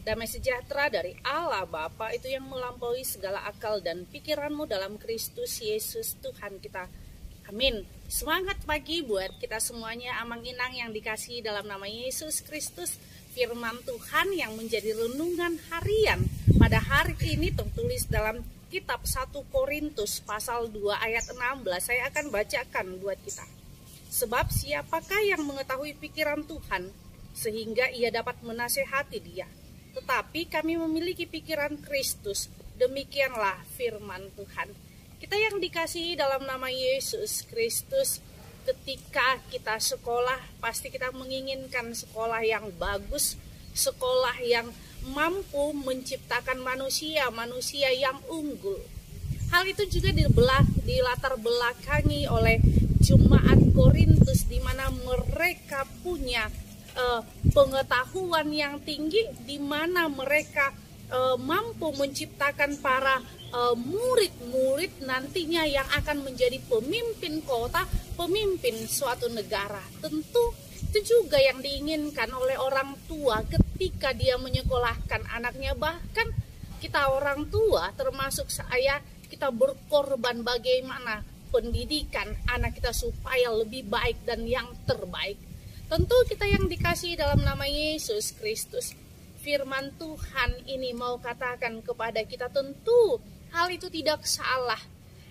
Damai sejahtera dari Allah Bapa itu yang melampaui segala akal dan pikiranmu dalam Kristus Yesus Tuhan kita. Amin. Semangat pagi buat kita semuanya, amang-inang yang dikasihi dalam nama Yesus Kristus. Firman Tuhan yang menjadi renungan harian pada hari ini tertulis dalam kitab 1 Korintus pasal 2 ayat 16. Saya akan bacakan buat kita. Sebab siapakah yang mengetahui pikiran Tuhan sehingga ia dapat menasehati dia? Tetapi kami memiliki pikiran Kristus. Demikianlah firman Tuhan. Kita yang dikasihi dalam nama Yesus Kristus, ketika kita sekolah, pasti kita menginginkan sekolah yang bagus, sekolah yang mampu menciptakan manusia yang unggul. Hal itu juga dilatar belakangi oleh jemaat Korintus, di mana mereka punya pengetahuan yang tinggi, di mana mereka mampu menciptakan para murid-murid nantinya yang akan menjadi pemimpin kota, pemimpin suatu negara. Tentu itu juga yang diinginkan oleh orang tua ketika dia menyekolahkan anaknya. Bahkan kita orang tua, termasuk saya, kita berkorban bagaimana pendidikan anak kita supaya lebih baik dan yang terbaik. Tentu kita yang dikasihi dalam nama Yesus Kristus, firman Tuhan ini mau katakan kepada kita, tentu hal itu tidak salah.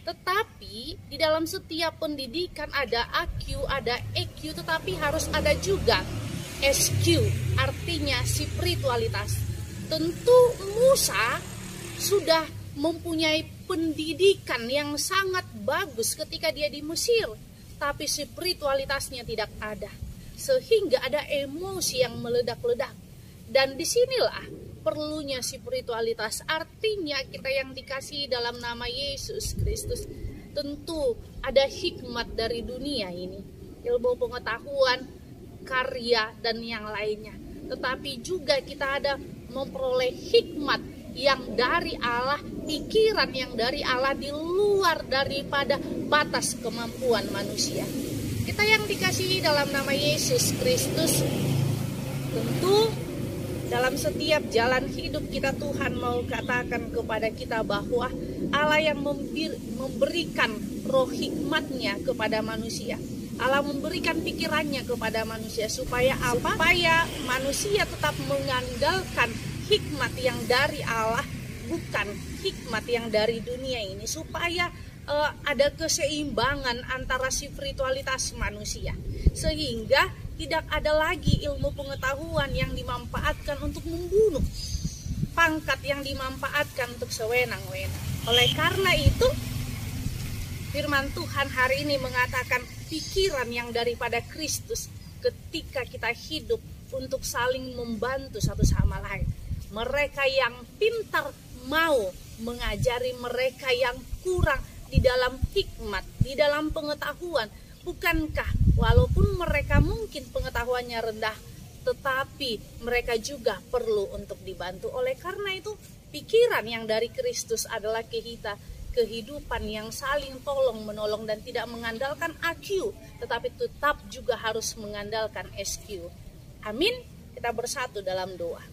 Tetapi di dalam setiap pendidikan ada AQ, ada EQ, tetapi harus ada juga SQ, artinya spiritualitas. Tentu Musa sudah mempunyai pendidikan yang sangat bagus ketika dia di Mesir, tapi spiritualitasnya tidak ada. Sehingga ada emosi yang meledak-ledak. Dan disinilah perlunya spiritualitas. Artinya kita yang dikasihi dalam nama Yesus Kristus, tentu ada hikmat dari dunia ini, ilmu pengetahuan, karya, dan yang lainnya. Tetapi juga kita ada memperoleh hikmat yang dari Allah, pikiran yang dari Allah, di luar daripada batas kemampuan manusia. Kita yang dikasihi dalam nama Yesus Kristus, tentu dalam setiap jalan hidup kita, Tuhan mau katakan kepada kita bahwa Allah yang memberikan roh hikmatnya kepada manusia. Allah memberikan pikirannya kepada manusia supaya apa? Supaya manusia tetap mengandalkan hikmat yang dari Allah, bukan hikmat yang dari dunia ini. Supaya ada keseimbangan antara spiritualitas manusia, sehingga tidak ada lagi ilmu pengetahuan yang dimanfaatkan untuk membunuh, pangkat yang dimanfaatkan untuk sewenang-wenang. Oleh karena itu, firman Tuhan hari ini mengatakan pikiran yang daripada Kristus ketika kita hidup untuk saling membantu satu sama lain. Mereka yang pintar mau mengajari mereka yang kurang di dalam hikmat, di dalam pengetahuan. Bukankah walaupun mereka mungkin pengetahuannya rendah, tetapi mereka juga perlu untuk dibantu. Oleh karena itu, pikiran yang dari Kristus adalah kehidupan yang saling tolong menolong dan tidak mengandalkan AQ, tetapi tetap juga harus mengandalkan SQ. Amin. Kita bersatu dalam doa.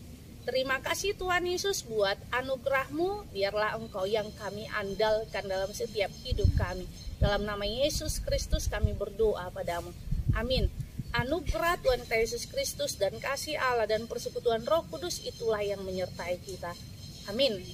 Terima kasih Tuhan Yesus buat anugerah-Mu, biarlah Engkau yang kami andalkan dalam setiap hidup kami. Dalam nama Yesus Kristus kami berdoa padamu. Amin. Anugerah Tuhan kita Yesus Kristus dan kasih Allah dan persekutuan Roh Kudus itulah yang menyertai kita. Amin.